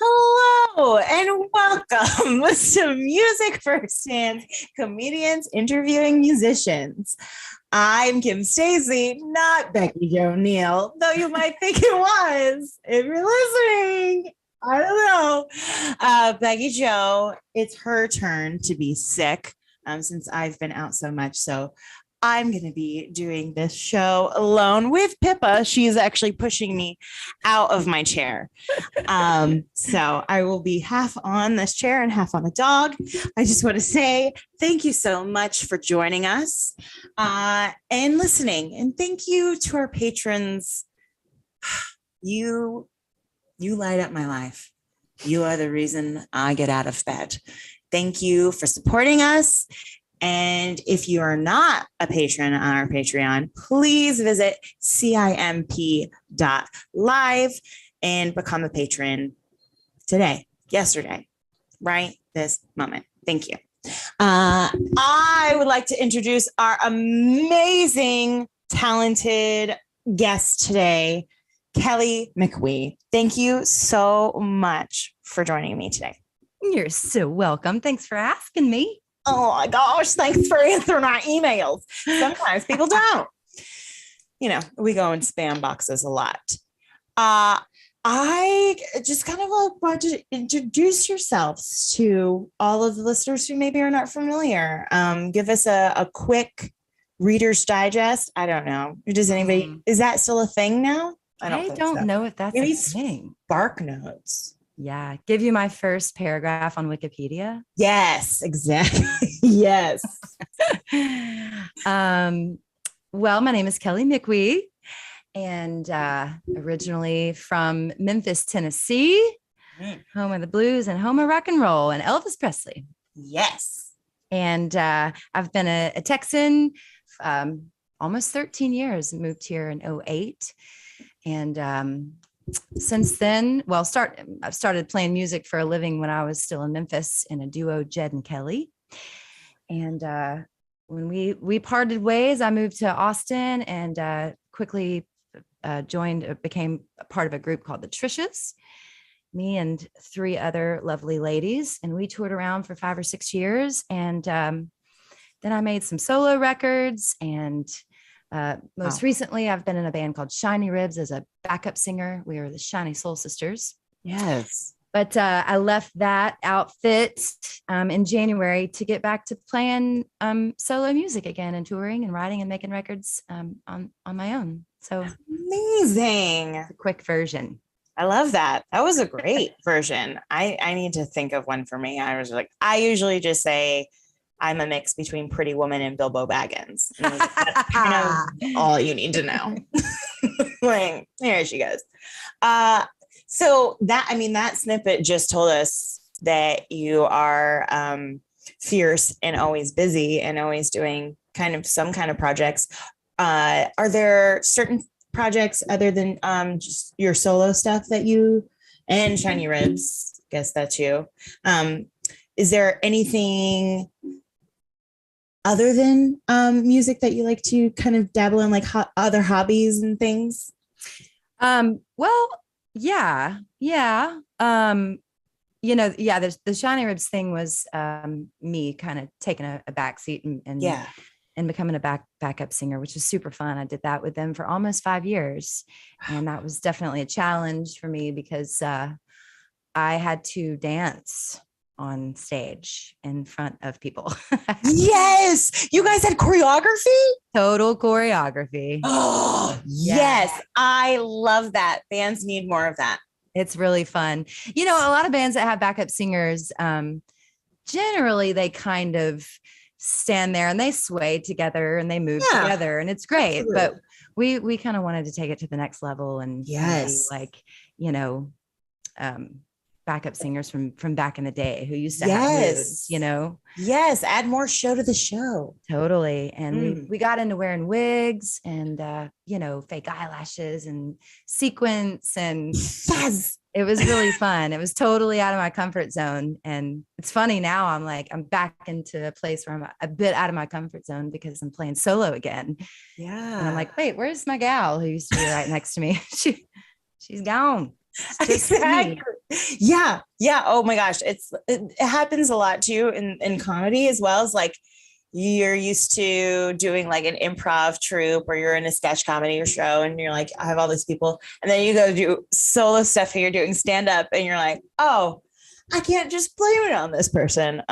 Hello and welcome to Music Firsthand, comedians interviewing musicians. I'm Kim Stacy, not Becky Jo Neal, though you might think it was if you're listening. I don't know. Becky Jo, it's her turn to be sick since I've been out so much. So I'm going to be doing this show alone with Pippa. She's actually pushing me out of my chair. So I will be half on this chair and half on a dog. I just want to say thank you so much for joining us and listening. And thank you to our patrons. You light up my life. You are the reason I get out of bed. Thank you for supporting us. And if you are not a patron on our Patreon, please visit CIMP.LIVE and become a patron today, yesterday, right this moment. Thank you. I would like to introduce our amazing, talented guest today, Kelley Mickwee. Thank you so much for joining me today. You're so welcome. Thanks for asking me. Oh my gosh, thanks for answering our emails. Sometimes people don't. You know, we go in spam boxes a lot. I just kind of want to introduce yourselves to all of the listeners who maybe are not familiar. Give us a quick Reader's Digest. I don't know. Does anybody, is that still a thing now? I don't know if that's maybe a thing. Spark Notes. Yeah. Give you my first paragraph on Wikipedia. Yes, exactly. Yes. Well, my name is Kelley Mickwee and originally from Memphis, Tennessee, home of the blues and home of rock and roll and Elvis Presley. Yes. And I've been a Texan almost 13 years, moved here in 2008. And since then, well, I've started playing music for a living when I was still in Memphis in a duo, Jed and Kelley. And when we parted ways, I moved to Austin and quickly became a part of a group called the Trishas, me and 3 other lovely ladies. And we toured around for 5 or 6 years. And then I made some solo records and most recently, I've been in a band called Shiny Ribs as a backup singer. We are the Shiny Soul Sisters. Yes. But I left that outfit in January to get back to playing solo music again and touring and writing and making records on my own. So amazing. A quick version. I love that. That was a great version. I need to think of one for me. I usually just say, I'm a mix between Pretty Woman and Bilbo Baggins. And that's kind of all you need to know. Like, here she goes. So that snippet just told us that you are fierce and always busy and always doing some kind of projects. Are there certain projects other than just your solo stuff that you and Shiny Ribs? Guess that's you. Is there anything other than music that you like to kind of dabble in, like other hobbies and things? Well, yeah. The Shiny Ribs thing was me kind of taking a backseat and becoming a backup singer, which is super fun. I did that with them for almost 5 years. And that was definitely a challenge for me because I had to dance on stage in front of people. Yes. You guys had choreography? Total choreography. Oh, yes. I love that. Bands need more of that. It's really fun. You know, a lot of bands that have backup singers, generally they kind of stand there and they sway together and they move together and it's great. Absolutely. But we kind of wanted to take it to the next level and backup singers from back in the day who used to have moods, Yes, add more show to the show. Totally. And we got into wearing wigs and fake eyelashes and sequins and it was really fun. It was totally out of my comfort zone. And it's funny now I'm back into a place where I'm a bit out of my comfort zone because I'm playing solo again. Yeah. And I'm like, wait, where's my gal who used to be right next to me? She's gone. Exactly. Yeah. Yeah. Oh my gosh. It happens a lot too in comedy as well as like you're used to doing like an improv troupe or you're in a sketch comedy or show and you're like, I have all these people. And then you go do solo stuff and you're doing stand up and you're like, oh, I can't just blame it on this person.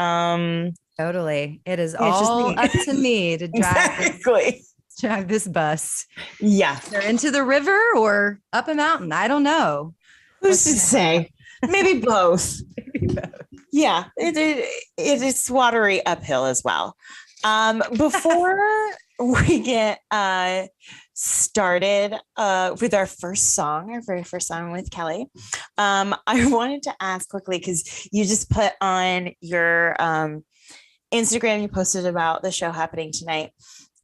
Totally. It is It's just all me. up to me to Exactly. drive this bus. Yeah. They're into the river or up a mountain. I don't know. Who's to say? Maybe both. Maybe both. Yeah. It is watery uphill as well. Before we get started with our very first song with Kelley, I wanted to ask quickly because you just put on your Instagram, you posted about the show happening tonight.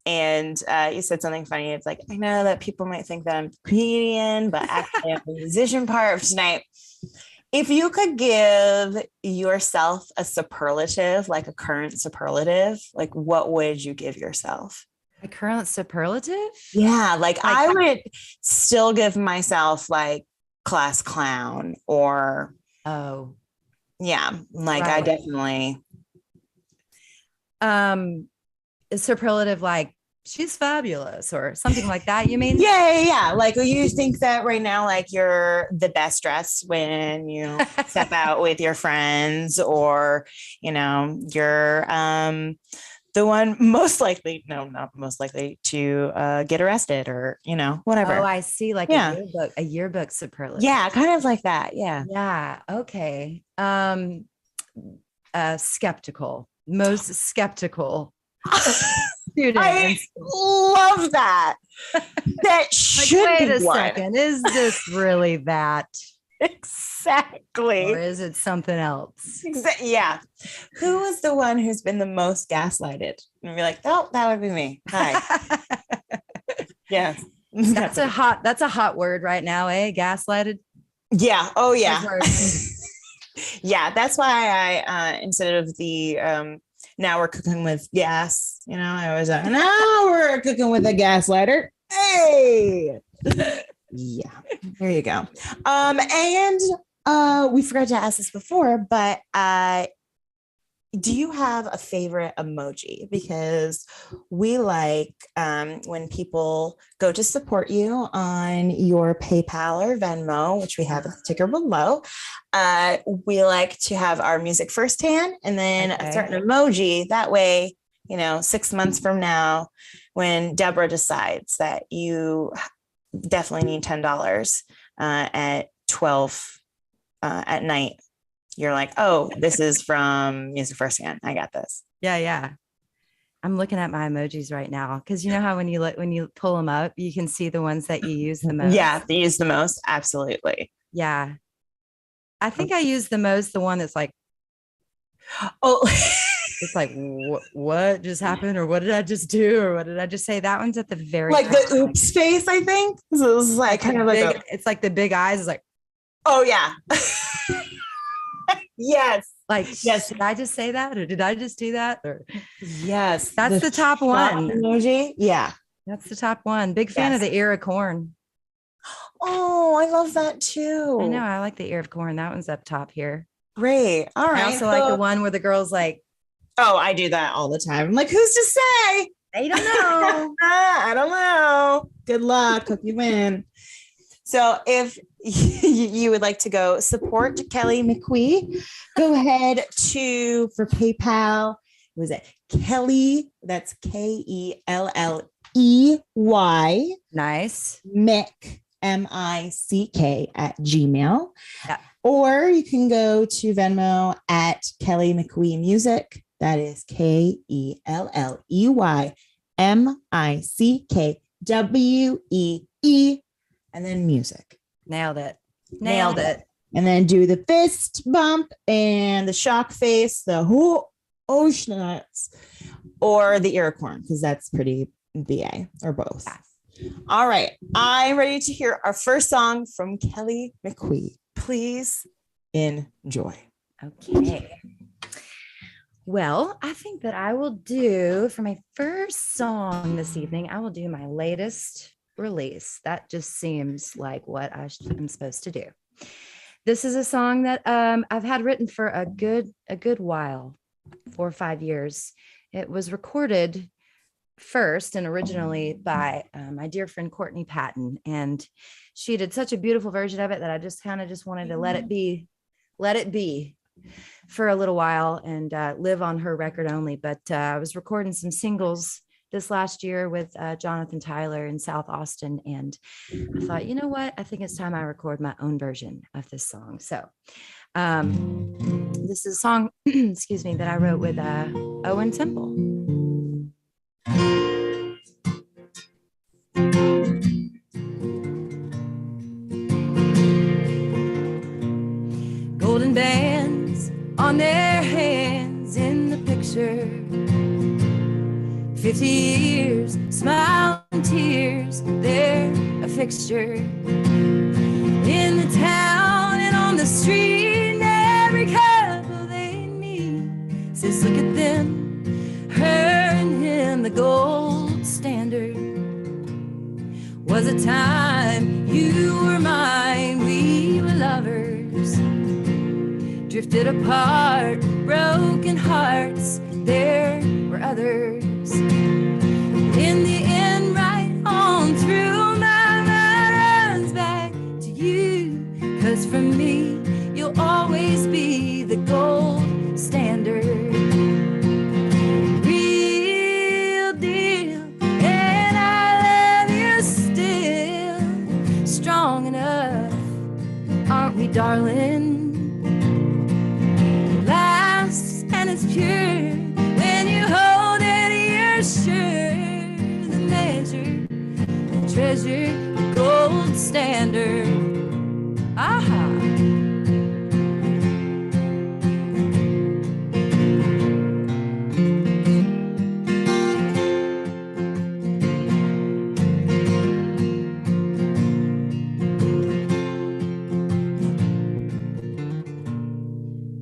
And you said something funny. It's like, I know that people might think that I'm a comedian, but actually I'm the musician part of tonight. If you could give yourself a superlative, like a current superlative, like what would you give yourself? A current superlative? Yeah, like I would still give myself like class clown or oh, yeah, like right. I definitely a superlative like she's fabulous or something like that, you mean? Yeah. Like you think that right now, like you're the best dressed when you step out with your friends, or you're the one most likely, no, not most likely to get arrested or whatever. Oh, I see. Like a yearbook superlative. Yeah, kind of like that. Yeah. Yeah. Okay. Skeptical. Most skeptical. I love that. That should like, wait be a one. second. Is this really that? Exactly. Or is it something else? Yeah. Who is the one who's been the most gaslighted? And be like, oh, that would be me. Hi. Yeah. That's a hot word right now, eh? Gaslighted. Yeah. Oh yeah. Yeah. That's why I instead of the now we're cooking with gas, I always like, now we're cooking with a gaslighter. Hey. Yeah, there you go. And we forgot to ask this before, but do you have a favorite emoji? Because we like when people go to support you on your PayPal or Venmo, which we have a ticker below. We like to have our music firsthand and then a certain emoji. That way, 6 months from now, when Deborah decides that you definitely need $10 at 12 at night, you're like, oh, this is from Music Firsthand. I got this. Yeah. I'm looking at my emojis right now because you know how when you pull them up, you can see the ones that you use the most. Yeah, they use the most. Absolutely. Yeah. I think I use the most the one that's like, oh, it's like, what just happened? Or what did I just do? Or what did I just say? That one's at the very like the oops face, I think. So it was like kind of like it's like the big eyes. It's like, oh yeah. Yes. Like, yes. Did I just say that? Or did I just do that? Or yes. That's the top one. Emoji. Yeah. That's the top one. Big fan of the ear of corn. Oh, I love that too. I know. I like the ear of corn. That one's up top here. Great. All right. I also like the one where the girl's like, oh, I do that all the time. I'm like, who's to say? I don't know. I don't know. Good luck. Hope you win. So if you would like to go support Kelley Mickwee, go ahead for PayPal. Was it Kelley? That's Kelley. Nice. Mick, MICK @gmail. Yeah. Or you can go to Venmo at Kelley Mickwee Music. That is KELLEY MICKWEE and then music. Nailed it. And then do the fist bump and the shock face, the schnutz, or the ear corn, because that's pretty BA, or both. Yeah. All right. I'm ready to hear our first song from Kelley Mickwee. Please enjoy. Okay. Well, I think that I will do, for my first song this evening, I will do my latest release. That just seems like what I'm supposed to do. This is a song that I've had written for a good while, 4 or 5 years. It was recorded first and originally by my dear friend Courtney Patton, and she did such a beautiful version of it that I just wanted to let it be for a little while and live on her record only. But I was recording some singles this last year with Jonathan Tyler in South Austin. And I thought, you know what? I think it's time I record my own version of this song. So this is a song, excuse me, that I wrote with Owen Temple. Golden bands on their hands in the picture. 50 years, smile and tears, they're a fixture. In the town and on the street, and every couple they meet says, look at them, her and him, the gold standard. Was a time you were mine, we were lovers. Drifted apart, broken hearts, there were others. In the end, right on through, my mind runs back to you. 'Cause for me, you'll always be the gold standard. Real deal, and I love you still. Strong enough, aren't we, darling? Lasts and it's pure when you hold it, you're sure. The measure, the treasure, the gold standard. Aha.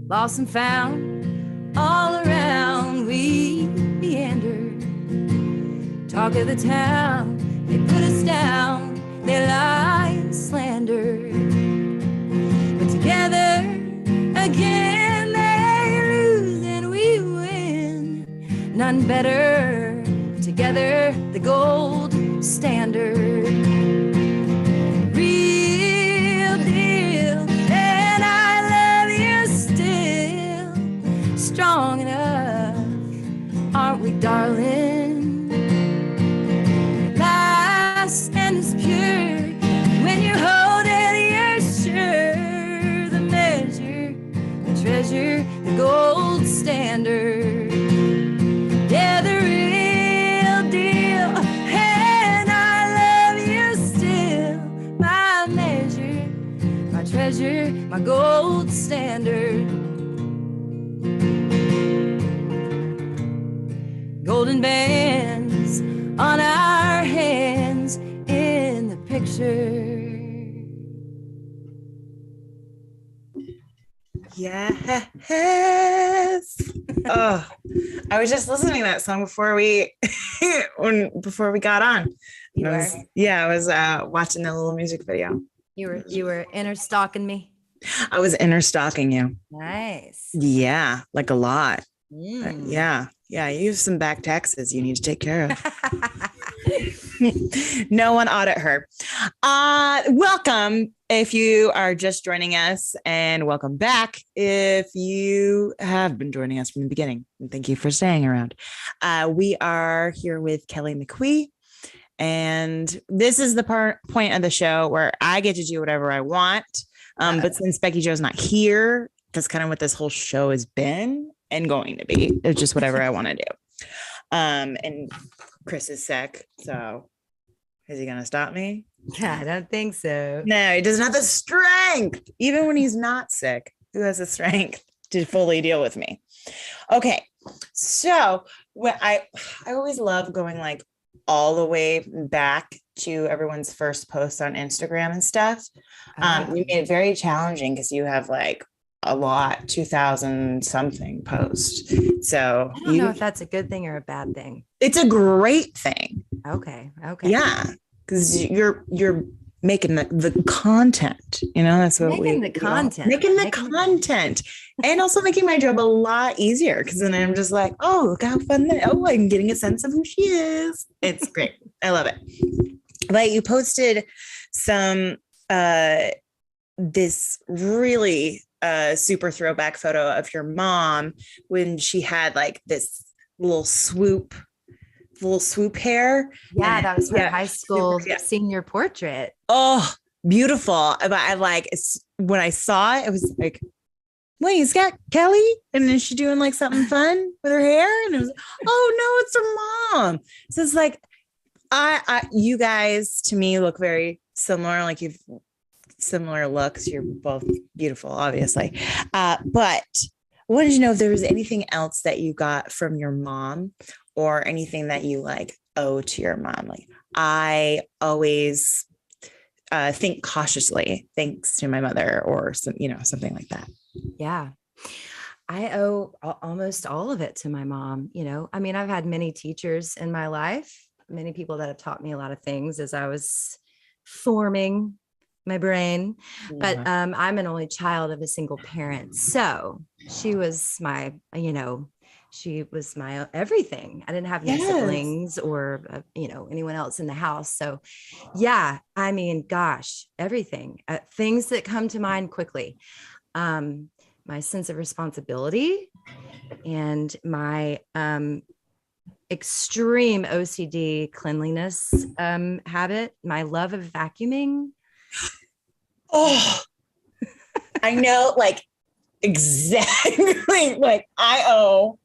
Lost and found, all around we meander. Talk of the town, they put us down, they lie and slander. But together again they lose and we win. None better, together the gold standard. Real deal, and I love you still. Strong enough, aren't we, darling? Last and it's pure when you hold it, you're sure. The measure, the treasure, the gold standard. Yeah, the real deal, and I love you still. My measure, my treasure, my gold standard. Golden bands on our hands in the picture. Yes. Oh, I was just listening to that song before we got on. I was watching the little music video. You were inner stalking me. I was inner stalking you. Nice. Yeah, like a lot. Yeah. You have some back taxes you need to take care of. No one audit her. Welcome if you are just joining us, and welcome back if you have been joining us from the beginning. And thank you for staying around. We are here with Kelley Mickwee, and this is the point of the show where I get to do whatever I want. But since Becky Jo's not here, that's kind of what this whole show has been and going to be. It's just whatever I want to do. And Chris is sick, so is he going to stop me? I don't think so. No, he doesn't have the strength. Even when he's not sick, who has the strength to fully deal with me? Okay, so I always love going like all the way back to everyone's first post on Instagram and stuff. You made it very challenging because you have like a lot, 2,000 something posts. So I don't know if that's a good thing or a bad thing. It's a great thing. Okay. Yeah, because you're making the content, that's what Making the content. Making the content. And also making my job a lot easier, because then I'm just like, oh, look how fun I'm getting a sense of who she is. It's great. I love it. But you posted some this really super throwback photo of your mom when she had like this little swoop hair. Yeah, that was her high school senior portrait. Oh, beautiful. But I like, when I saw it, it was like, wait, is that Kelley? And is she doing like something fun with her hair? And it was, oh no, it's her mom. So it's like, you guys to me look very similar. Like you've similar looks. You're both beautiful, obviously. But I wanted to know if there was anything else that you got from your mom, or anything that you like owe to your mom. Like, I always think cautiously, thanks to my mother, or something like that. Yeah. I owe almost all of it to my mom. I mean, I've had many teachers in my life, many people that have taught me a lot of things as I was forming my brain, but I'm an only child of a single parent. So she was my everything. I didn't have any siblings or, anyone else in the house. So yeah, I mean, gosh, everything, things that come to mind quickly. My sense of responsibility and my, extreme OCD cleanliness, habit, my love of vacuuming. Oh, I know, like, exactly. Like, I owe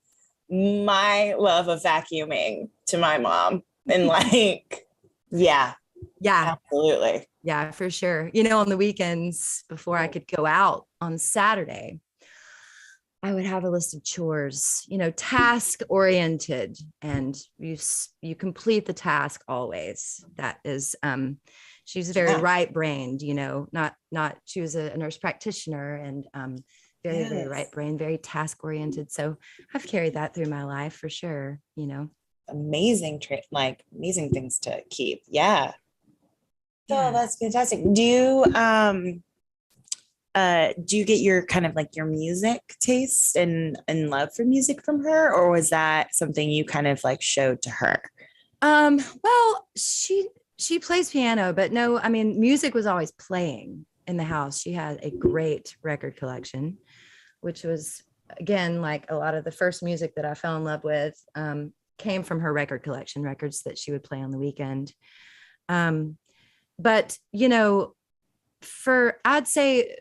my love of vacuuming to my mom. And like, yeah, absolutely. Yeah, for sure. On the weekends before I could go out on Saturday, I would have a list of chores, task oriented, and you complete the task always. That is, she's very right brained, not she was a nurse practitioner, and very, very right brain, very task oriented. So I've carried that through my life for sure, Amazing things to keep. Yeah. Oh, that's fantastic. Do you get your kind of like your music taste and love for music from her, or was that something you kind of like showed to her? Well, she plays piano, but no, I mean, music was always playing in the house. She had a great record collection, which was, again, like a lot of the first music that I fell in love with, came from her record collection, records that she would play on the weekend. But, I'd say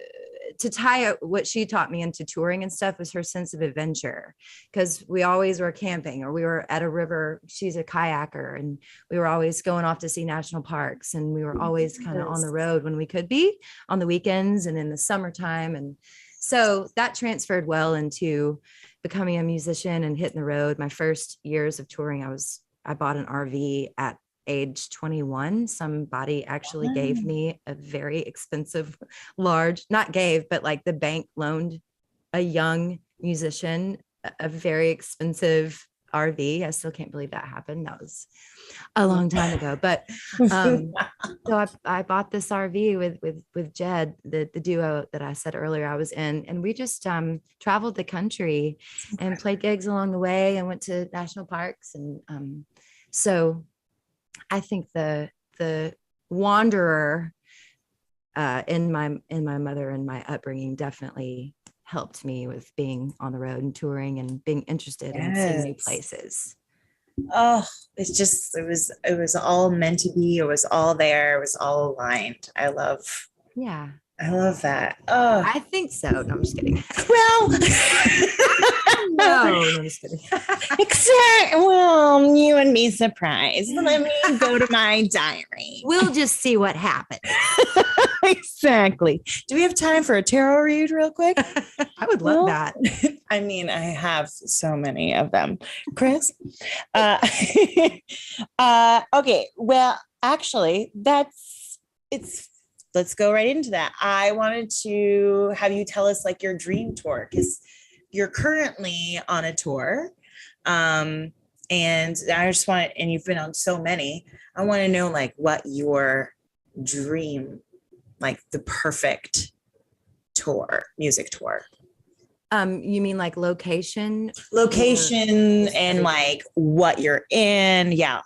to tie what she taught me into touring and stuff was her sense of adventure, because we always were camping, or we were at a river. She's a kayaker, and we were always going off to see national parks, and we were always kind of on the road when we could be on the weekends and in the summertime. And so that transferred well into becoming a musician and hitting the road. My first years of touring, I bought an RV at age 21. Somebody actually gave me a very expensive, but like the bank loaned a young musician a very expensive RV. I still can't believe that happened. That was a long time ago, but so I bought this RV with Jed, the duo that I said earlier I was in, and we just traveled the country and played gigs along the way and went to national parks. And so I think the wanderer in my mother and my upbringing definitely helped me with being on the road and touring and being interested in seeing new places. Oh, it was all meant to be. It was all there. It was all aligned. I love that. Oh, I think so. No, I'm just kidding. Well, no, I'm just kidding. Well, you would be surprised. Let me go to my diary. We'll just see what happens. Exactly. Do we have time for a tarot read real quick? I would love that. I mean, I have so many of them. Chris? Okay. Well, actually, let's go right into that. I wanted to have you tell us like your dream tour, because you're currently on a tour. And I just and you've been on so many. I want to know like what your dream, like the perfect music tour? You mean like location And like what you're in? Yeah.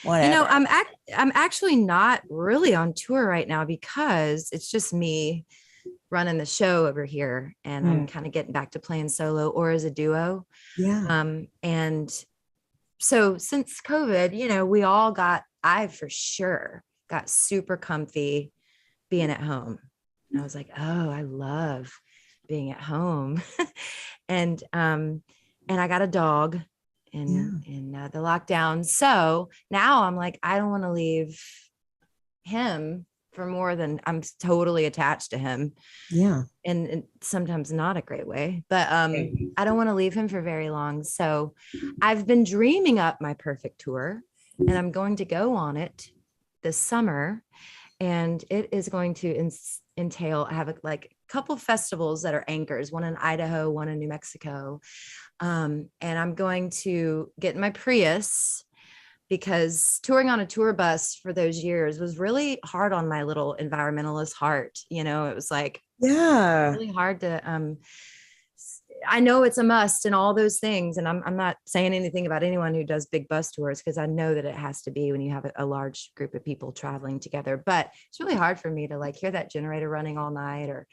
Whatever. I'm actually not really on tour right now because it's just me running the show over here, and I'm kind of getting back to playing solo or as a duo. Yeah. And so since COVID, I for sure got super comfy being at home. And I was like, oh, I love being at home. and I got a dog in the lockdown. So now I'm like, I don't want to leave him for more than I'm totally attached to him. Yeah. And sometimes not a great way, but I don't want to leave him for very long. So I've been dreaming up my perfect tour, and I'm going to go on it this summer. And it is going to entail, I have a couple festivals that are anchors, one in Idaho, one in New Mexico. And I'm going to get in my Prius, because touring on a tour bus for those years was really hard on my little environmentalist heart. It was like, really hard to, I know it's a must and all those things. And I'm not saying anything about anyone who does big bus tours, because I know that it has to be when you have a large group of people traveling together. But it's really hard for me to like hear that generator running all night, or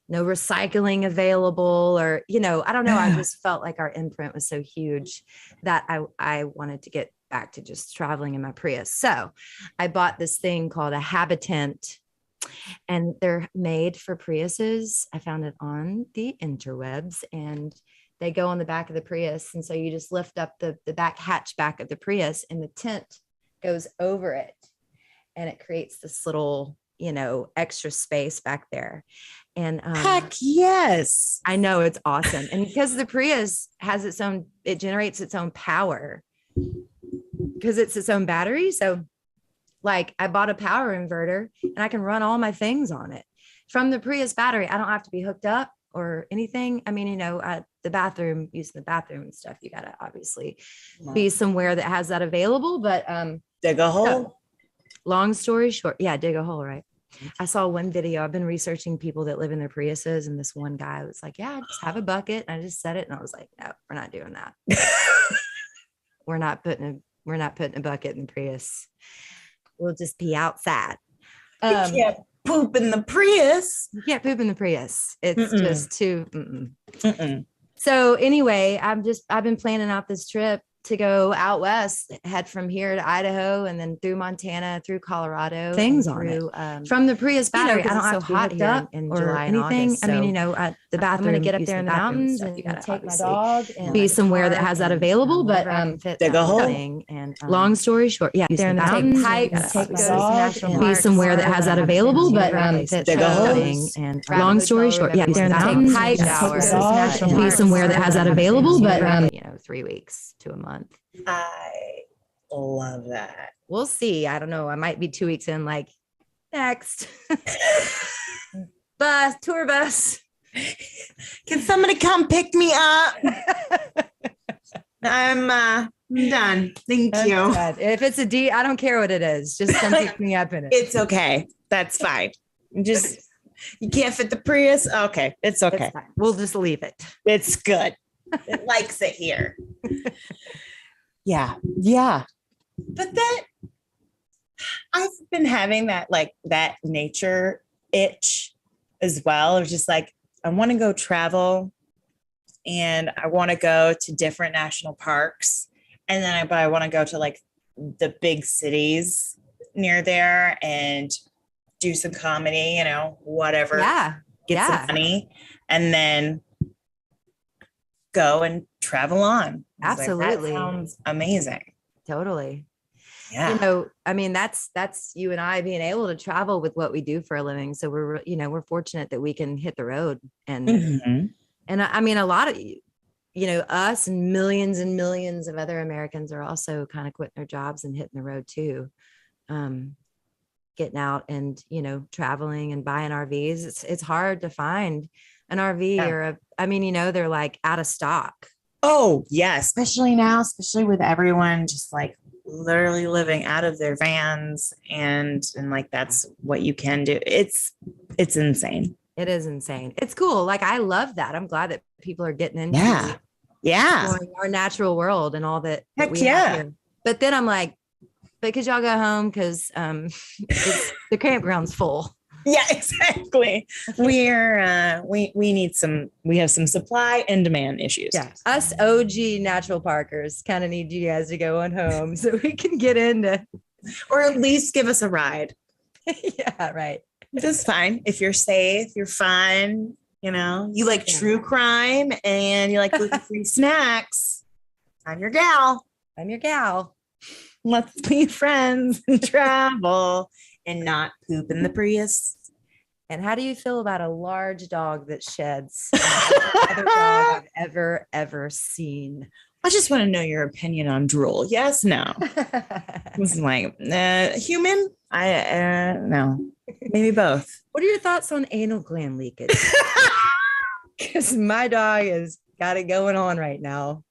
no recycling available, or, I don't know. I just felt like our imprint was so huge that I wanted to get back to just traveling in my Prius. So I bought this thing called a Habitant, and they're made for Priuses. I found it on the interwebs, and they go on the back of the Prius. And so you just lift up the back hatchback of the Prius, and the tent goes over it, and it creates this little, extra space back there. And heck yes, I know, it's awesome. And because the Prius has it generates its own power because it's its own battery. So like I bought a power inverter, and I can run all my things on it from the Prius battery. I don't have to be hooked up or anything. I mean, at the bathroom, using the bathroom and stuff, you got to obviously be somewhere that has that available, but dig a hole. So, long story short, dig a hole, right? I saw one video. I've been researching people that live in their Priuses, and this one guy was like, yeah, just have a bucket. And I just said it, and I was like, no, we're not doing that. We're not putting a bucket in the Prius. We'll just pee outside. You can't poop in the Prius. You can't poop in the Prius. It's just too. So anyway, I've been planning out this trip to go out west, head from here to Idaho, and then through Montana, through Colorado, things on it. From the Prius battery. I don't have to be hooked up in July or anything. August, so I mean, at the bathroom, I'm going to get up there in the mountains and take my dog and be somewhere that has that available. But dig a hole. And long story short, there in the mountains, hikes, take my dog, be somewhere that has that available. But dig a hole. And long story short, there in the mountains, hikes, be somewhere that has that available. But 3 weeks to a month. I love that. We'll see. I don't know. I might be 2 weeks in, like, next. Tour bus. Can somebody come pick me up? I'm done. Thank you. If it's a D, I don't care what it is. Just come pick me up in it. It's okay. That's fine. You can't fit the Prius. Okay. It's okay. It's fine. We'll just leave it. It's good. It likes it here. Yeah. But that I've been having that nature itch as well. Of just like, I want to go travel, and I want to go to different national parks. And then I want to go to like the big cities near there and do some comedy, whatever. Yeah. Get some money, and then go and travel on. Absolutely. That sounds amazing. Totally. Yeah. I mean, that's you and I being able to travel with what we do for a living. So we're fortunate that we can hit the road, and I mean, a lot of, us and millions of other Americans are also kind of quitting their jobs and hitting the road too. Getting out and, traveling and buying RVs. It's hard to find an RV they're like out of stock. Oh yeah. Especially now, especially with everyone just like literally living out of their vans, and like that's what you can do. It's insane. It is insane. It's cool. Like, I love that. I'm glad that people are getting into exploring our natural world and all that Heck we have here. But then I'm like, but could y'all go home? Because the campground's full. Yeah, exactly. We have some supply and demand issues. Yeah. Us OG natural parkers kind of need you guys to go on home so we can get into, or at least give us a ride. Yeah, right. That's fine. If you're safe, you're fine. You know, you like true crime and you like gluten-free snacks. I'm your gal. I'm your gal. Let's be friends and travel and not poop in the Prius. And how do you feel about a large dog that sheds? Other dog I've ever seen. I just want to know your opinion on drool. Yes, no. This is like human. No, maybe both. What are your thoughts on anal gland leakage? Because my dog has got it going on right now.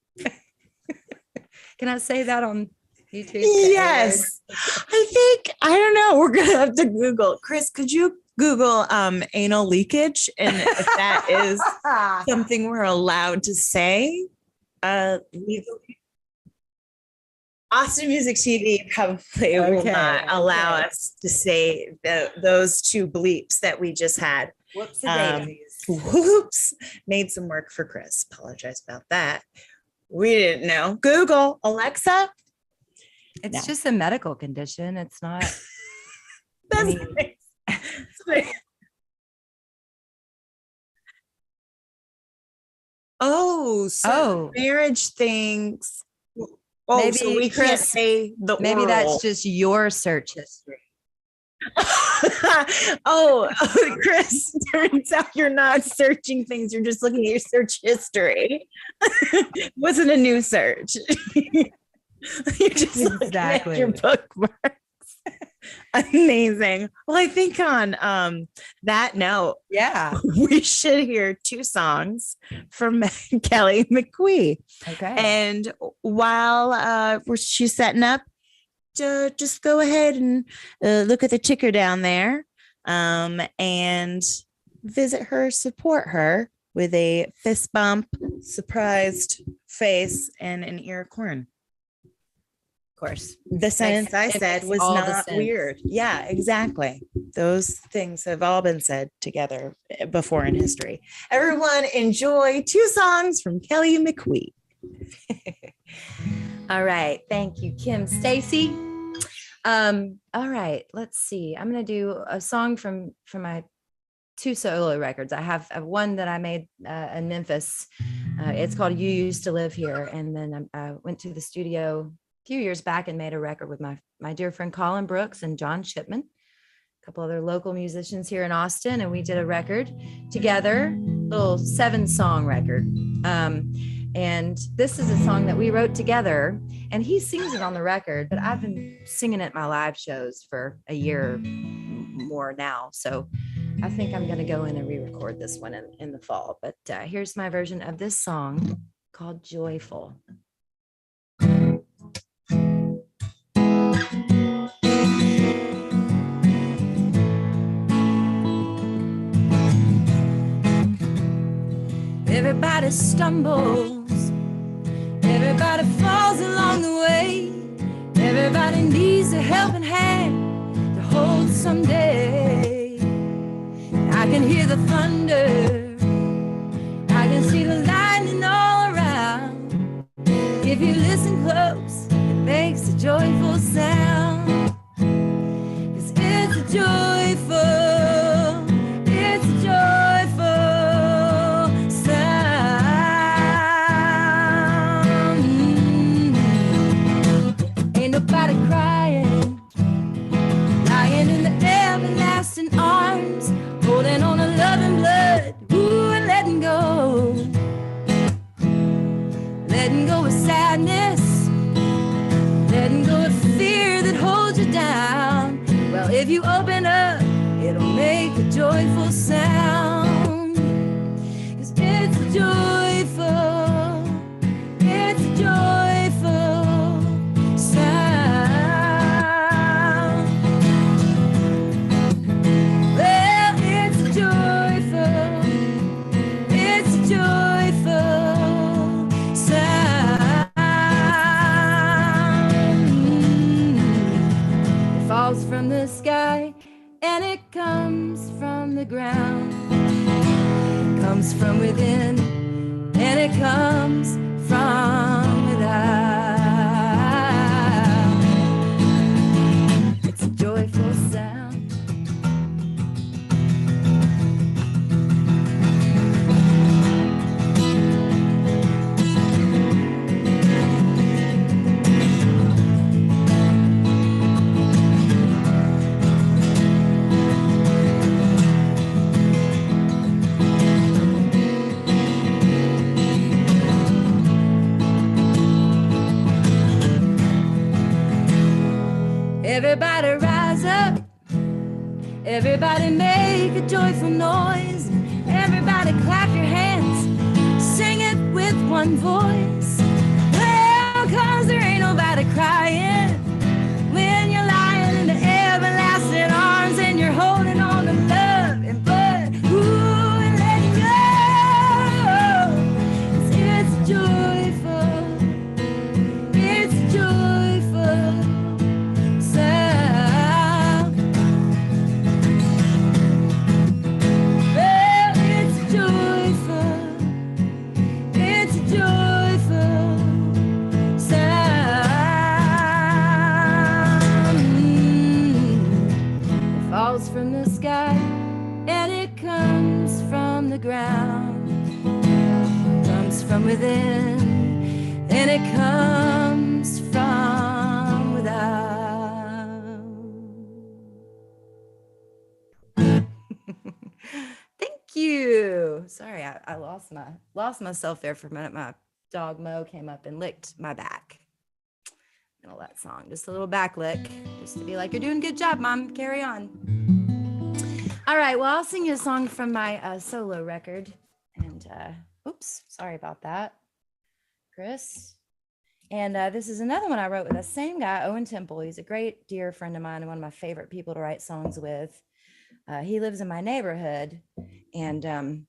Can I say that on YouTube? Yes. I don't know. We're going to have to Google. Chris, could you Google anal leakage? And if that is something we're allowed to say, legally. Austin Music TV probably will not allow us to say those two bleeps that we just had. Whoops. Made some work for Chris. Apologize about that. We didn't know. Google, Alexa. It's just a medical condition. It's not. That's nice. So marriage things. Oh, maybe so we can't say the maybe oral. That's just your search history. Chris, turns out you're not searching things. You're just looking at your search history. Wasn't a new search. You're just looking at your bookmarks. Amazing. Well, I think on that note, we should hear two songs from Kelley Mickwee. Okay. And while she's setting up, just go ahead and look at the ticker down there and visit her, support her with a fist bump, surprised face, and an ear of corn. Of course. The sentence I said was not weird. Yeah, exactly. Those things have all been said together before in history. Everyone enjoy two songs from Kelley Mickwee. All right. Thank you, Kim Stacy. All right. Let's see. I'm going to do a song from my two solo records. I have one that I made in Memphis. It's called You Used to Live Here. And then I went to the studio few years back and made a record with my dear friend Colin Brooks and John Shipman, a couple other local musicians here in Austin, and we did a record together, little 7-song record. And this is a song that we wrote together, and he sings it on the record, but I've been singing it at my live shows for a year more now. So I think I'm going to go in and re-record this one in the fall. But here's my version of this song called Joyful. Everybody stumbles, everybody falls along the way, everybody needs a helping hand to hold someday. I can hear the thunder, I can see the lightning all around. If you listen close, it makes a joyful sound. 'Cause it's a joyful nobody crying, lying in the everlasting arms, holding on to loving blood, ooh, and letting go of sadness, letting go of the ground. It comes from within, and it comes from without. It's a joyful sound. Everybody rise up, everybody make a joyful noise, everybody clap your hands, sing it with one voice. Well, 'cause there ain't nobody crying when you're lying in the everlasting arms and you're holding on to love and blood, ooh, and letting go. 'Cause it's joyful, it's joyful. From the sky, and it comes from the ground, comes from within, and it comes from without. Thank you. Sorry, I lost myself there for a minute. My dog Mo came up and licked my back. All that song, just a little back lick, just to be like, you're doing a good job, Mom, carry on. All right, well, I'll sing you a song from my solo record, and oops, sorry about that, Chris. And this is another one I wrote with the same guy, Owen Temple. He's a great dear friend of mine and one of my favorite people to write songs with. He lives in my neighborhood, and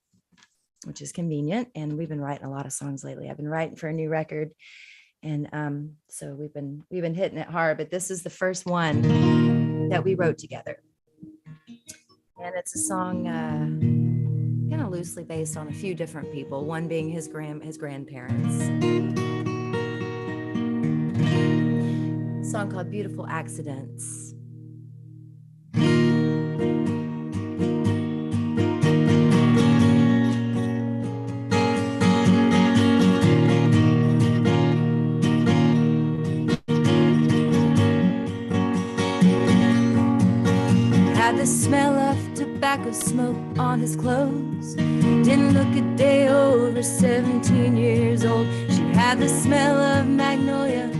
which is convenient, and we've been writing a lot of songs lately. I've been writing for a new record. And so we've been hitting it hard, but this is the first one that we wrote together. And it's a song kind of loosely based on a few different people, one being his grandparents. A song called Beautiful Accidents. The smell of tobacco smoke on his clothes. Didn't look a day over 17 years old. She had the smell of magnolia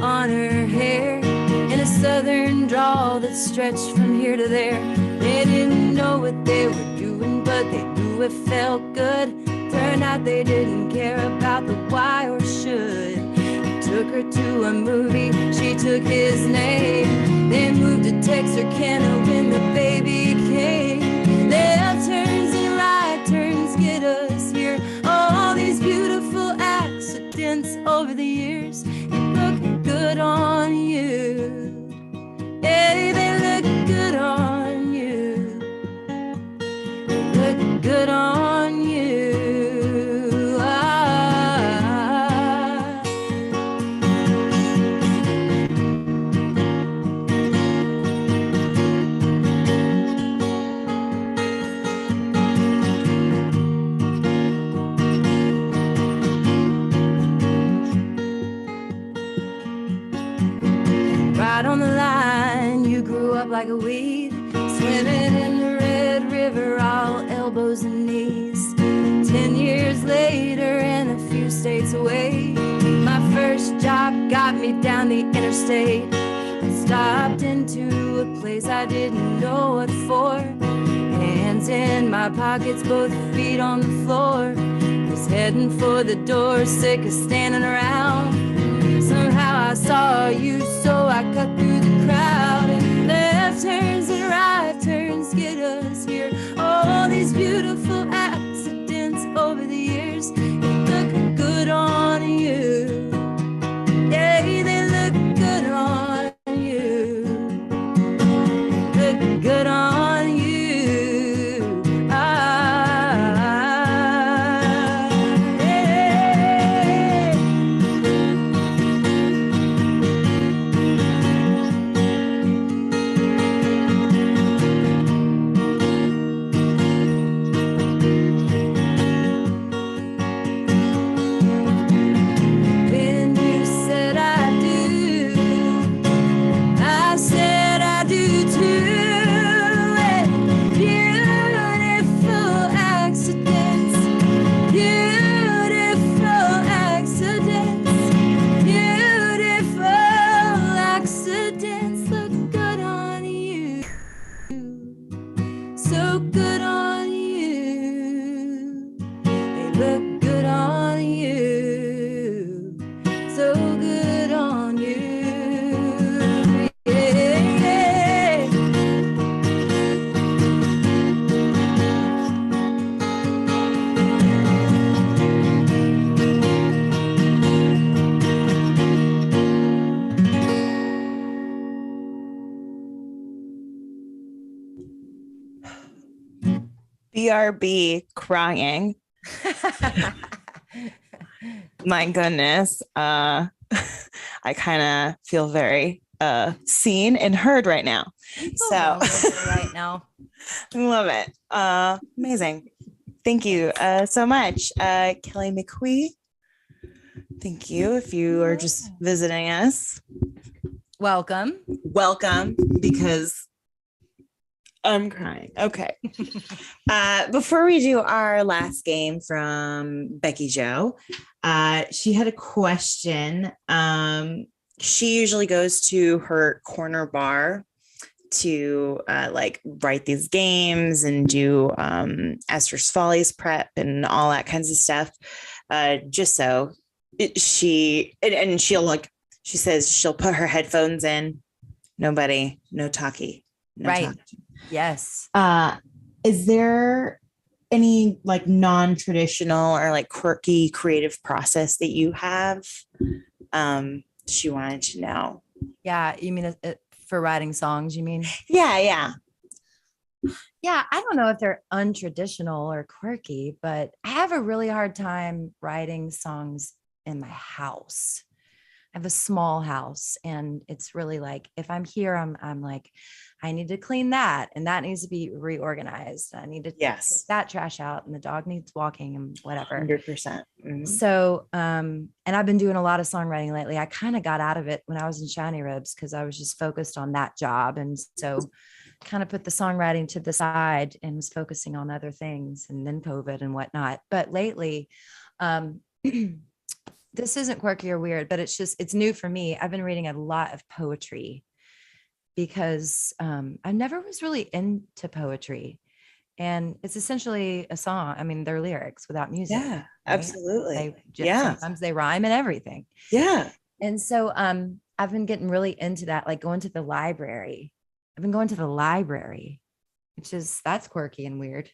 on her hair in a southern drawl that stretched from here to there. They didn't know what they were doing, but they knew it felt good. Turned out they didn't care about the why or should. He took her to a movie, she took his name. They moved to Texarkana when the baby came. Left turns and right turns get us here. All these beautiful accidents over the years. They look good on you. Hey, they look good on you. They look good on you. On the line, you grew up like a weed, swimming in the Red River, all elbows and knees. 10 years later and a few states away, my first job got me down the interstate. I stopped into a place I didn't know what for. Hands in my pockets, both feet on the floor. Was heading for the door, sick of standing around. Somehow I saw you, so I cut through the crowd. And left turns and right turns get us here. All these beautiful accidents over the years. They look good on you. Yeah, they look good on you. Look good on you. BRB crying. My goodness. I kind of feel very seen and heard right now. So right now. I love it. Amazing. Thank you so much, Kelley Mickwee. Thank you. If you are just visiting us, welcome, because I'm crying. Okay. Before we do our last game from Becky Jo, she had a question. She usually goes to her corner bar to like write these games and do Esther's Follies prep and all that kinds of stuff. Just so she'll like, she says she'll put her headphones in, nobody, no talkie, no right talkie. Yes. Is there any like non-traditional or like quirky creative process that you have? She wanted to know. Yeah, you mean for writing songs, you mean? Yeah, I don't know if they're untraditional or quirky, but I have a really hard time writing songs in my house. I have a small house, and it's really like, if I'm here, I'm like, I need to clean that, and that needs to be reorganized. I need to take that trash out, and the dog needs walking and whatever. 100%. Mm-hmm. So, and I've been doing a lot of songwriting lately. I kind of got out of it when I was in Shiny Ribs because I was just focused on that job. And so kind of put the songwriting to the side and was focusing on other things, and then COVID and whatnot. But lately, this isn't quirky or weird, but it's new for me. I've been reading a lot of poetry because I never was really into poetry. And it's essentially a song. I mean, they're lyrics without music. Yeah, right? Absolutely. Sometimes they rhyme and everything. Yeah. And so I've been getting really into that, like going to the library. I've been going to the library, that's quirky and weird.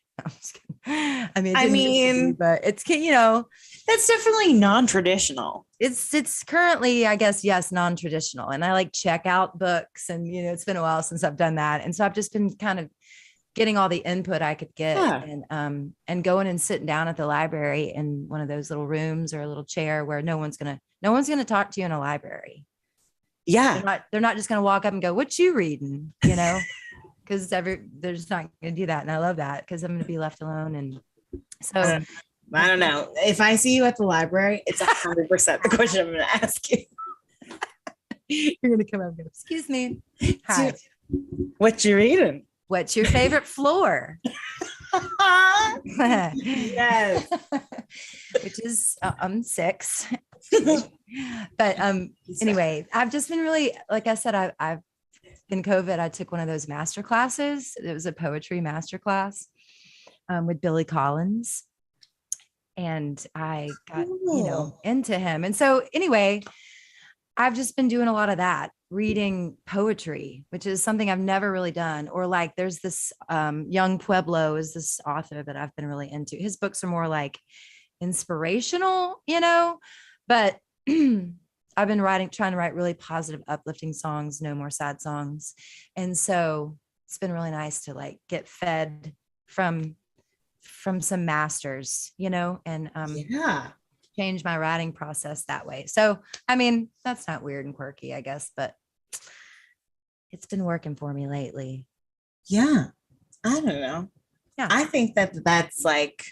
I mean, but it's, that's definitely non-traditional. It's currently, I guess, yes, non-traditional. And I like check out books, and, it's been a while since I've done that. And so I've just been kind of getting all the input I could get, and going and sitting down at the library in one of those little rooms or a little chair where no one's going to talk to you in a library. Yeah. They're not just going to walk up and go, "What you reading?" Because they're just not going to do that. And I love that because I'm going to be left alone. And so I don't know. If I see you at the library, it's 100% the question I'm going to ask you. You're going to come up and go, "Excuse me. Hi. What you reading? What's your favorite floor?" Yes. Which is 6. But anyway, I've just been really, like I said, I've in COVID, I took one of those master classes. It was a poetry master class with Billy Collins. And I got, into him. And so anyway, I've just been doing a lot of that, reading poetry, which is something I've never really done. Or like there's this Young Pueblo is this author that I've been really into. His books are more like inspirational, but I've been trying to write really positive, uplifting songs, no more sad songs. And so it's been really nice to like get fed from some masters, and change my writing process that way. So, I mean, that's not weird and quirky, I guess, but it's been working for me lately. Yeah. I don't know. Yeah. I think that's like,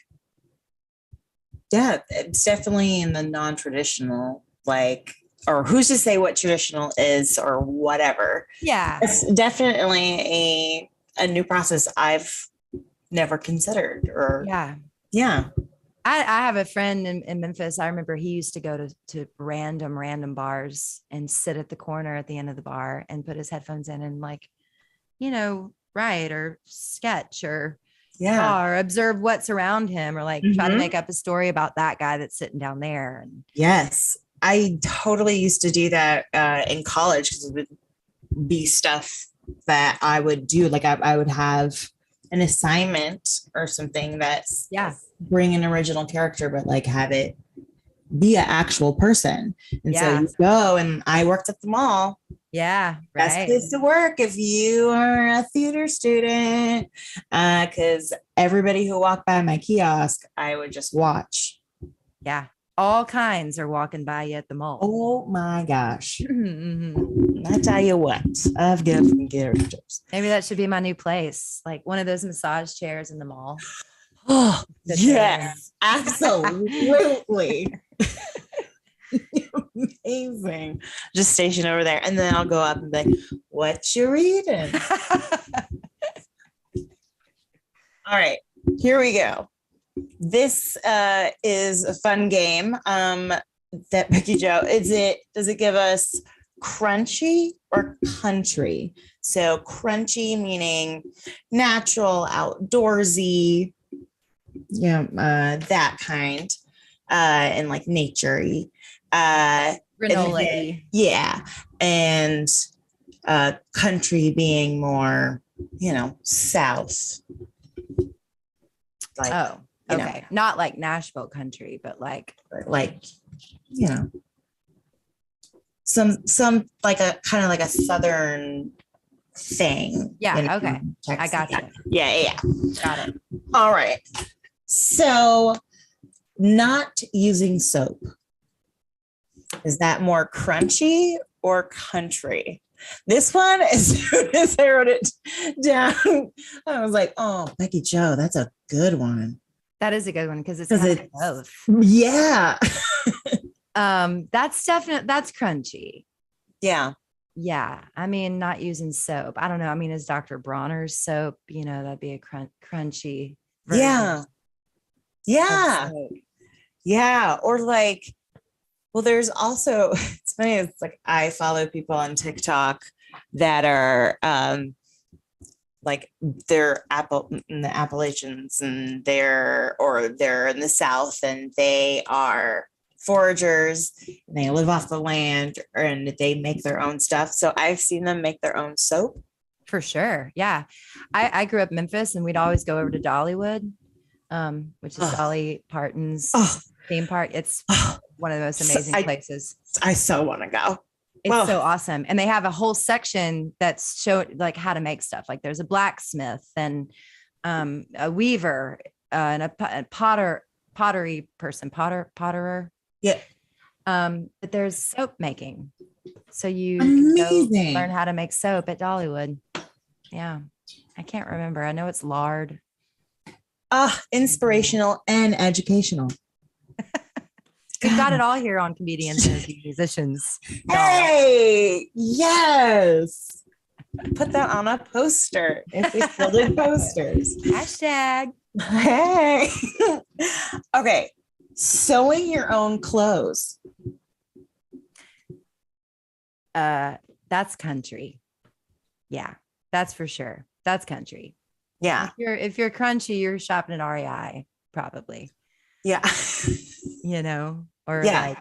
it's definitely in the non-traditional, like, or who's to say what traditional is or whatever. Yeah. It's definitely a new process I've never considered. Or yeah. I have a friend in Memphis. I remember he used to go to random bars and sit at the corner at the end of the bar and put his headphones in and like, write or sketch or or observe what's around him, or like try to make up a story about that guy that's sitting down there. And yes, I totally used to do that in college because it would be stuff that I would do. Like I would have an assignment or something that's bring an original character, but like have it be an actual person. And so you go, and I worked at the mall Yeah, Best right. place to work if you are a theater student. Because everybody who walked by my kiosk, I would just watch. Yeah. All kinds are walking by you at the mall. Oh my gosh. Mhm. I tell you what, I've got some characters. Maybe that should be my new place, like one of those massage chairs in the mall. Oh, Sit there and- yes, absolutely. Amazing. Just station over there. And then I'll go up and be like, what you reading? All right, here we go. This is a fun game that Becky Joe, does it give us crunchy or country? So crunchy meaning natural, outdoorsy, that kind, and like nature-y. Granola-y. Yeah. And country being more, south. Like, Oh, okay. Not like Nashville country, but like you know, some like a kind of like a southern thing. Yeah, okay. I got you. Yeah. Got it. All right. So not using soap. Is that more crunchy or country? This one, as soon as I wrote it down, I was like, oh, Becky Joe, that's a good one. That is a good one because it's kind of both. Yeah. That's crunchy. Yeah. Yeah. I mean, not using soap. I don't know. I mean, is Dr. Bronner's soap, that'd be a crunchy version. Yeah. Yeah. Yeah. Or like, well, there's also, it's funny, it's like I follow people on TikTok that are like they're in the Appalachians and they're in the South and they are foragers and they live off the land and they make their own stuff. So I've seen them make their own soap. For sure. Yeah. I grew up in Memphis and we'd always go over to Dollywood, which is Dolly Parton's theme park. It's one of the most amazing places. I so want to go. It's so awesome. And they have a whole section that's showed like how to make stuff. Like there's a blacksmith and a weaver and a pottery person, potterer. Yeah. But there's soap making. So you can go learn how to make soap at Dollywood. Yeah. I can't remember. I know it's lard. Inspirational and educational. We've got it all here on Comedians and Musicians. Hey, yes. Put that on a poster if we still did posters. Hashtag. Hey. Okay. Sewing your own clothes. That's country. Yeah, that's for sure. That's country. Yeah. If you're crunchy, you're shopping at REI, probably. Yeah. Or like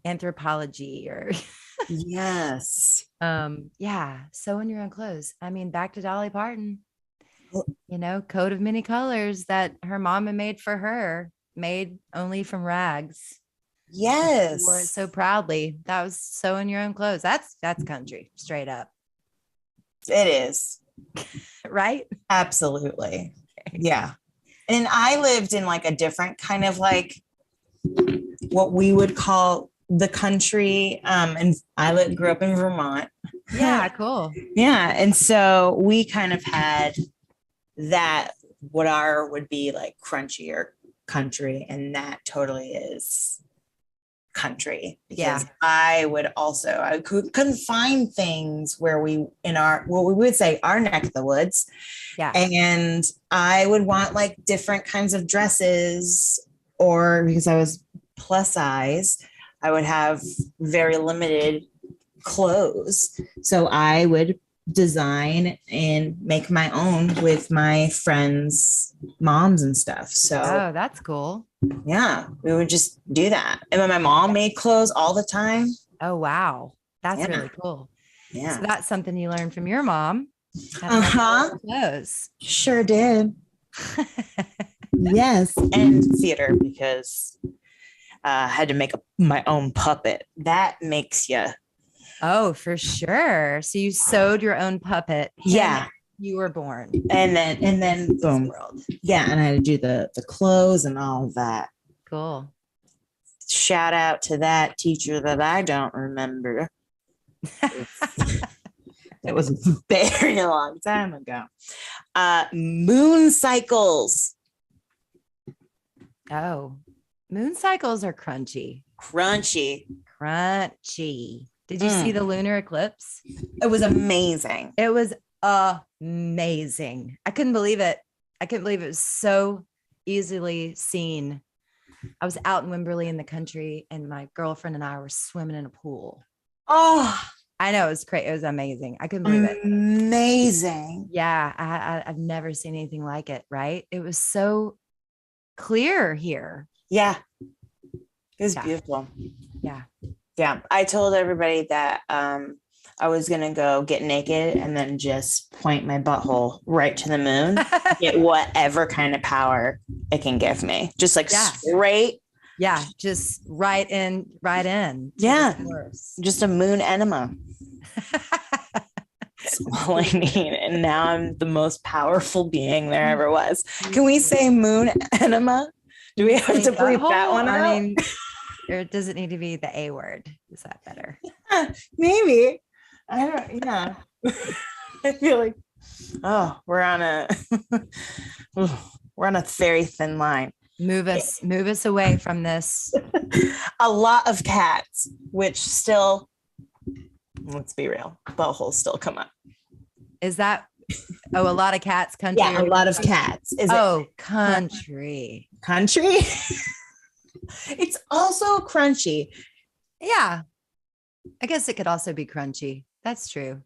Anthropology or yes. Yeah, sewing your own clothes. I mean, back to Dolly Parton. Coat of many colors that her mama made for her, made only from rags. Yes. She wore it so proudly. That was sewing your own clothes. That's country, straight up. It is. Right? Absolutely. Okay. Yeah. And I lived in like a different kind of like what we would call the country. And I grew up in Vermont. Yeah, cool. Yeah. And so we kind of had that, what would be like crunchy or country. And that totally is country, because I couldn't find things where we would say our neck of the woods. Yeah. And I would want like different kinds of dresses, or because I was plus size, I would have very limited clothes. So I would design and make my own with my friends' moms and stuff. So that's cool. Yeah, we would just do that. And when my mom made clothes all the time. Oh, wow. That's really cool. Yeah. So that's something you learned from your mom. Clothes. Sure did. Yes. And theater, because I had to make my own puppet. That makes you Oh, for sure. So you sewed your own puppet. Yeah. You were born. And then boom. World. Yeah. And I had to do the clothes and all of that. Cool. Shout out to that teacher that I don't remember. It was a very long time ago. Moon cycles. Oh, moon cycles are crunchy. Crunchy. Did you see the lunar eclipse? It was amazing. It was amazing. I couldn't believe it. I couldn't believe it was so easily seen. I was out in Wimberley in the country, and my girlfriend and I were swimming in a pool. Oh, I know, it was great. It was amazing. I couldn't believe it. Amazing. Yeah, I've never seen anything like it. Right? It was so clear here. Yeah, it was beautiful. Yeah. I told everybody that I was gonna go get naked and then just point my butthole right to the moon, get whatever kind of power it can give me, just like straight. Yeah, just right in. Yeah, just a moon enema. That's all I need. And now I'm the most powerful being there ever was. Can we say moon enema? Do we have to bleep that one out? I mean, or does it need to be the A word? Is that better? Yeah, maybe. I don't, yeah. I feel like, we're on a very thin line. Move us away from this. A lot of cats, which still, let's be real, buttholes still come up. Is that a lot of cats country? Yeah, a lot of cats. Is it country? Country? It's also crunchy. Yeah. I guess it could also be crunchy. That's true.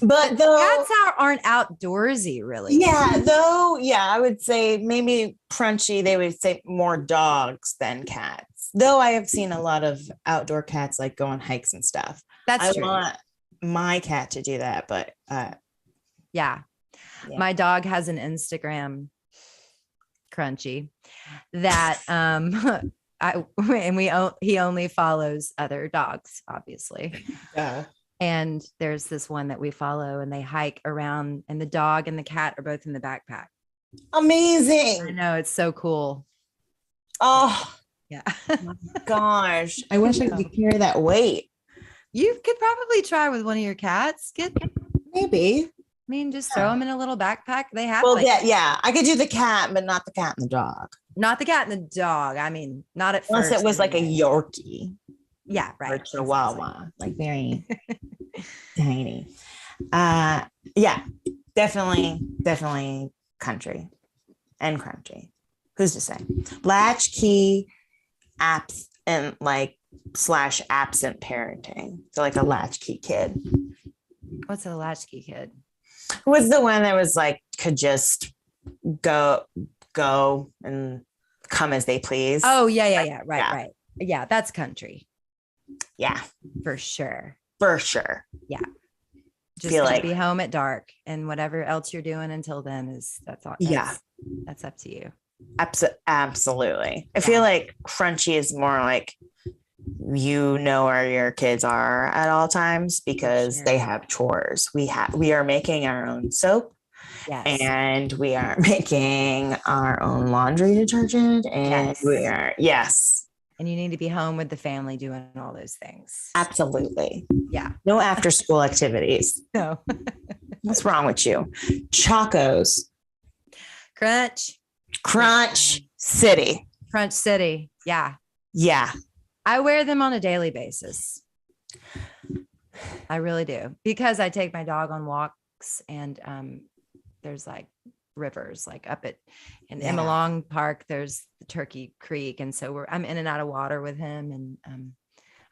But though cats aren't outdoorsy, really. Yeah, though, I would say maybe crunchy, they would say more dogs than cats. Though I have seen a lot of outdoor cats like go on hikes and stuff. That's true. I want my cat to do that, but yeah. My dog has an Instagram, Crunchy, that he only follows other dogs, obviously. Yeah. And there's this one that we follow, and they hike around, and the dog and the cat are both in the backpack. Amazing. I know, it's so cool. Oh, yeah. Oh my gosh. I wish I could carry that weight. You could probably try with one of your cats. Maybe. I mean, just throw them in a little backpack. They have. Well, I could do the cat, but not the cat and the dog. Not the cat and the dog. I mean, not at Unless first. it was like a Yorkie. Yeah, right. Or Chihuahua, like very tiny. Definitely country and crunchy. Who's to say? Latchkey apps and like / absent parenting. So like a latchkey kid. What's a latchkey kid? Was the one that was like could just go and come as they please. Oh yeah. Right. Yeah, that's country. Yeah, for sure. Yeah, just be home at dark, and whatever else you're doing until then that's all. That's up to you. Absolutely. I feel like crunchy is more like where your kids are at all times because they have chores. We are making our own soap. Yes. And we are making our own laundry detergent, and we are and you need to be home with the family doing all those things. Absolutely. Yeah. No after school activities. No. What's wrong with you? Chacos. Crunch City. Crunch City. Yeah. Yeah. I wear them on a daily basis. I really do, because I take my dog on walks, and there's like rivers like up in Emmalong Park, there's the Turkey Creek, and so I'm in and out of water with him, and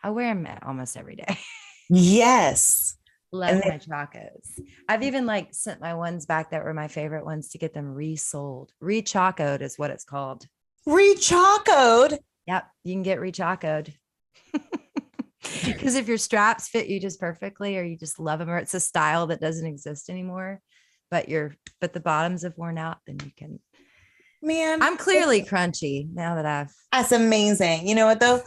I wear them almost every day. Yes. Love my chacos. I've even like sent my ones back that were my favorite ones to get them resold. Re-chacoed is what it's called. Re-chacoed? Yep, you can get re-chacoed. Because if your straps fit you just perfectly, or you just love them, or it's a style that doesn't exist anymore, but the bottoms have worn out, then you can. Man, I'm clearly crunchy now that That's amazing. You know what though?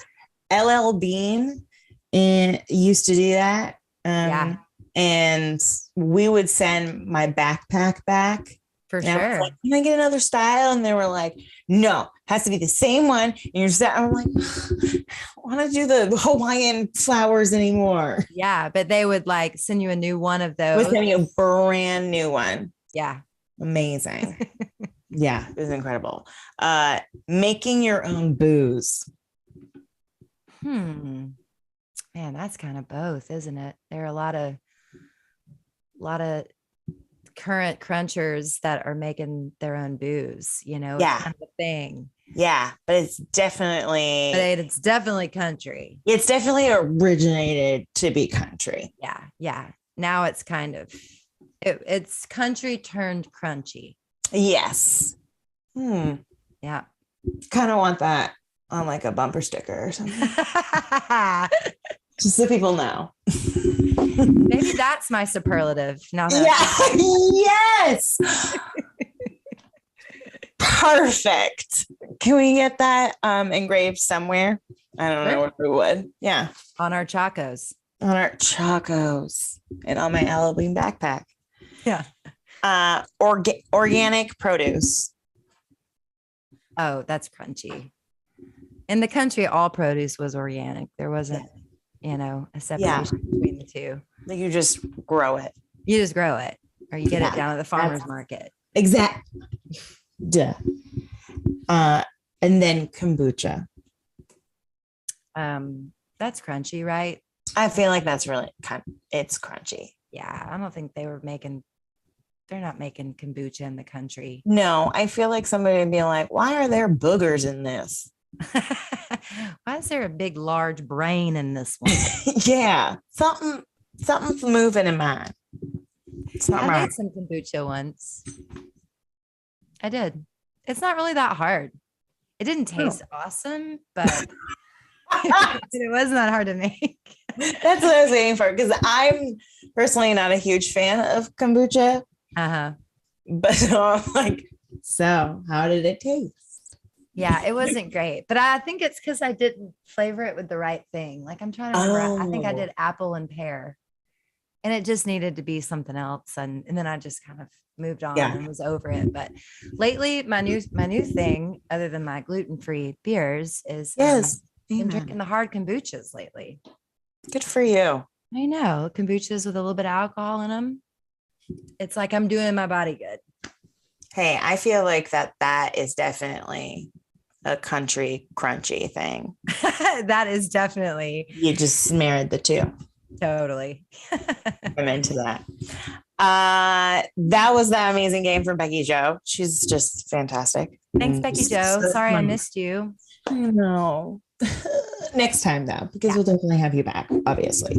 LL Bean and used to do that. Yeah, And we would send my backpack back. for And I was sure. like, can I get another style? And they were like, no, has to be the same one. And you're just, I'm like, I don't want to do the Hawaiian flowers anymore. Yeah, but they would like send you a new one of It was those. sending a brand new one. Yeah. Amazing. Yeah, it was incredible. Making your own booze. Man, that's kind of both, isn't it? There are a lot of current crunchers that are making their own booze, you know, Yeah. it's kind of a thing. Yeah, but it's But definitely it's definitely country. originated to be country. Yeah. Yeah. Now it's kind of it's country turned crunchy. Yes. Yeah. Kind of want that on like a bumper sticker or something. Just so people know. Maybe that's my superlative. Now that Yes. Perfect. Can we get that engraved somewhere? I don't know what we would. Yeah. on our chacos. On our chacos and on my Halloween backpack. Yeah. Organic produce. Oh, that's crunchy. In the country, all produce was organic. There wasn't, a separation between the two. Like you just grow it. You just grow it or you get it down at the farmer's market. Exactly. Duh. And then kombucha. That's crunchy, right? I feel like that's really it's crunchy. Yeah. I don't think they're not making kombucha in the country. No, I feel like somebody would be like, why are there boogers in this? Why is there a big, large brain in this one? Yeah. Something's moving in mine. I made some kombucha once. I did. It's not really that hard. It didn't taste awesome, but it wasn't that hard to make. That's what I was waiting for because I'm personally not a huge fan of kombucha. But I'm like, so how did it taste? Yeah, it wasn't great, but I think it's because I didn't flavor it with the right thing. Like I'm trying to remember. I think I did apple and pear, and it just needed to be something else. And then I just kind of moved on and was over it. But lately, my new thing, other than my gluten-free beers, is been drinking the hard kombuchas lately. Good for you. I know, kombuchas with a little bit of alcohol in them. It's like I'm doing my body good. Hey, I feel like that is definitely a country crunchy thing. That is definitely. You just married the two. Totally. I'm into that. That was the amazing game from Becky Jo. She's just fantastic. Thanks, Becky Jo. Sorry I missed you. I know. Next time though, because we'll definitely have you back, obviously.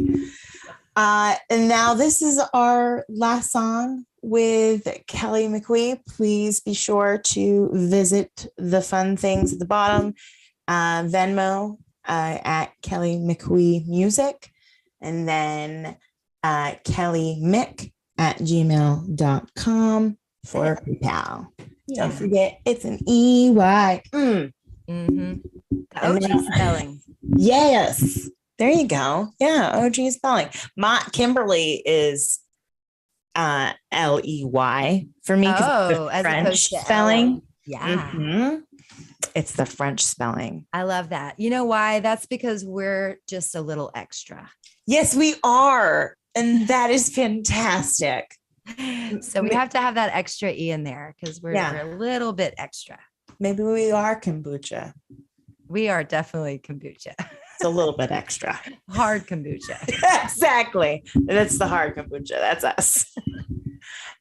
And now this is our last song with Kelley Mickwee. Please be sure to visit the fun things at the bottom. Venmo at Kelley Mickwee Music, and then kellymick@gmail.com for PayPal. Don't forget, it's an EY. The OG spelling. Yes. There you go. Yeah. OG spelling. Kimberly is Ley for me. Oh, as French opposed to spelling. Yeah. Mm-hmm. It's the French spelling. I love that. You know why? That's because we're just a little extra. Yes, we are. And that is fantastic. So we have to have that extra E in there because we're a little bit extra. Maybe we are kombucha. We are definitely kombucha. It's a little bit extra. Hard kombucha. Exactly. That's the hard kombucha. That's us.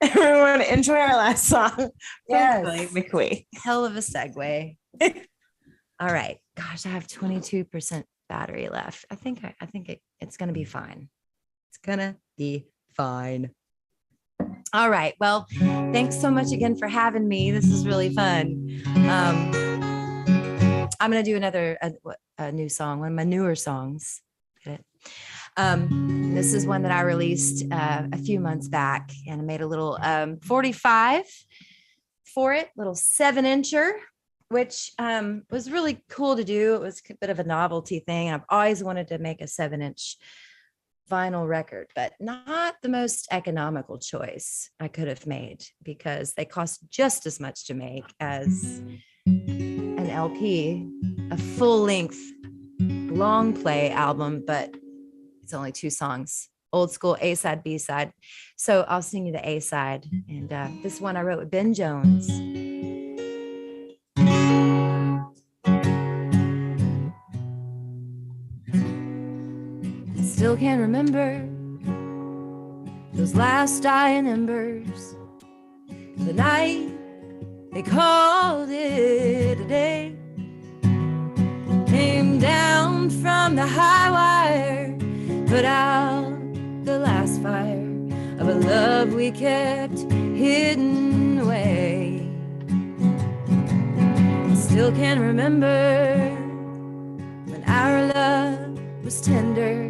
Everyone, enjoy our last song from Kelley Mickwee. Hell of a segue. All right. Gosh, I have 22% battery left. I think it's going to be fine. It's going to be fine. All right. Well, thanks so much again for having me. This is really fun. I'm going to do another a new song, one of my newer songs. Get it? This is one that I released a few months back, and I made a little 45 for it, little 7-incher. which was really cool to do. It was a bit of a novelty thing. I've always wanted to make a 7-inch vinyl record, but not the most economical choice I could have made because they cost just as much to make as an LP, a full length long play album, but it's only 2 songs, old school A side, B side. So I'll sing you the A side. And this one I wrote with Ben Jones. I still can't remember those last dying embers, the night they called it a day. Came down from the high wire, put out the last fire of a love we kept hidden away. Still can't remember when our love was tender,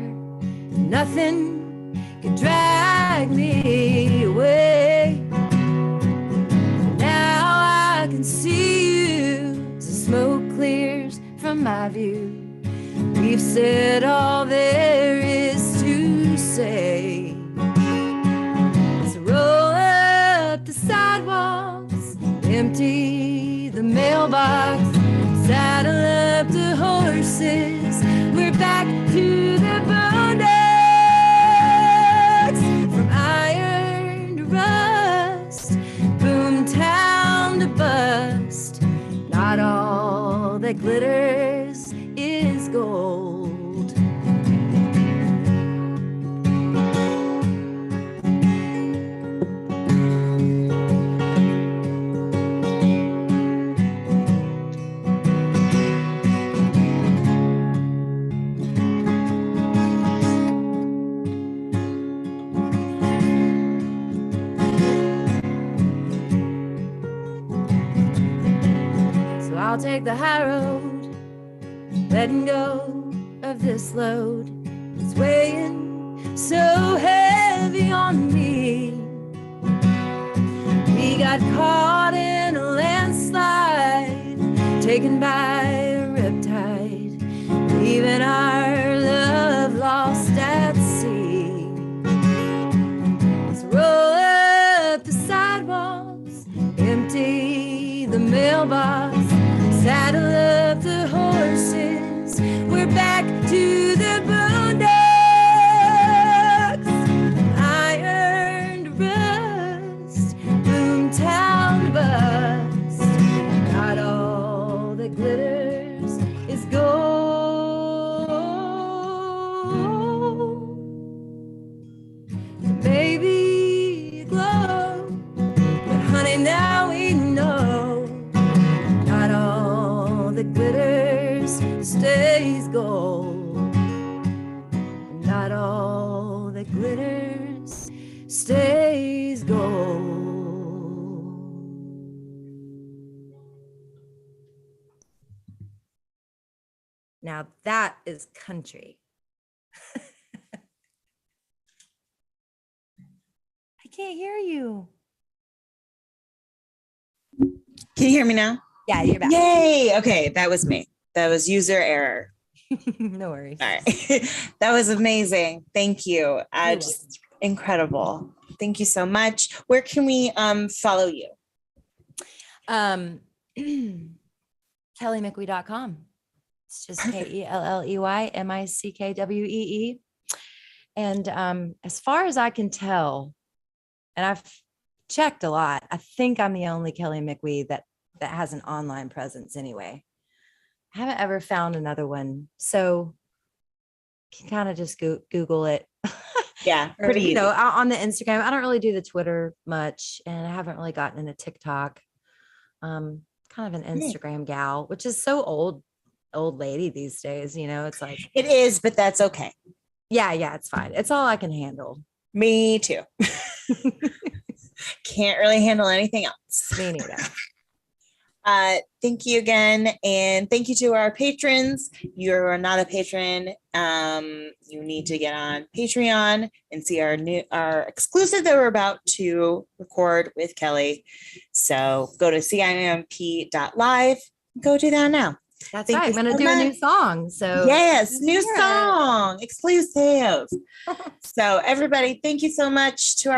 nothing could drag me away. Now I can see you as the smoke clears from my view. We've said all there is to say. So roll up the sidewalks, empty the mailbox, saddle up the horses. We're back to the boondocks, from iron to rust, boomtown to bust. Not all that glitters is gold. So I'll take the high road, letting go of this load. It's weighing so heavy on me. We got caught in a landslide, taken by a riptide, leaving our love lost at sea. Let's roll up the sidewalks, empty the mailbox, saddle up the horses. We're back to the boondocks, iron to rust, boomtown to bust. Not all that glitters is gold. Baby, it glow, but honey, now we know not all that glitters stays gold. Not all that glitters stays gold. Now that is country. I can't hear you. Can you hear me now? Yeah, you're back. Yay. Okay. That was me. That was user error. No worries. All right. That was amazing. Thank you. You're Just incredible. Thank you so much. Where can we follow you? KelleyMickwee.com. It's just KelleyMickwee. And as far as I can tell, and I've checked a lot, I think I'm the only Kelley Mickwee that has an online presence anyway. I haven't ever found another one. So you can kind of just Google it. Yeah, Or, pretty easy. on the Instagram. I don't really do the Twitter much, and I haven't really gotten into TikTok. Kind of an Instagram gal, which is so old lady these days. It's like, It is, but that's okay. yeah, it's fine. It's all I can handle. Me too. Can't really handle anything else. Me neither. Thank you again. And thank you to our patrons. You're not a patron. You need to get on Patreon and see our exclusive that we're about to record with Kelley. So go to CIMP.LIVE. Go do that now. That's Thank right. you I'm going so to do a new much. song. So Yes, new Yeah. song, exclusive. So everybody, thank you so much to our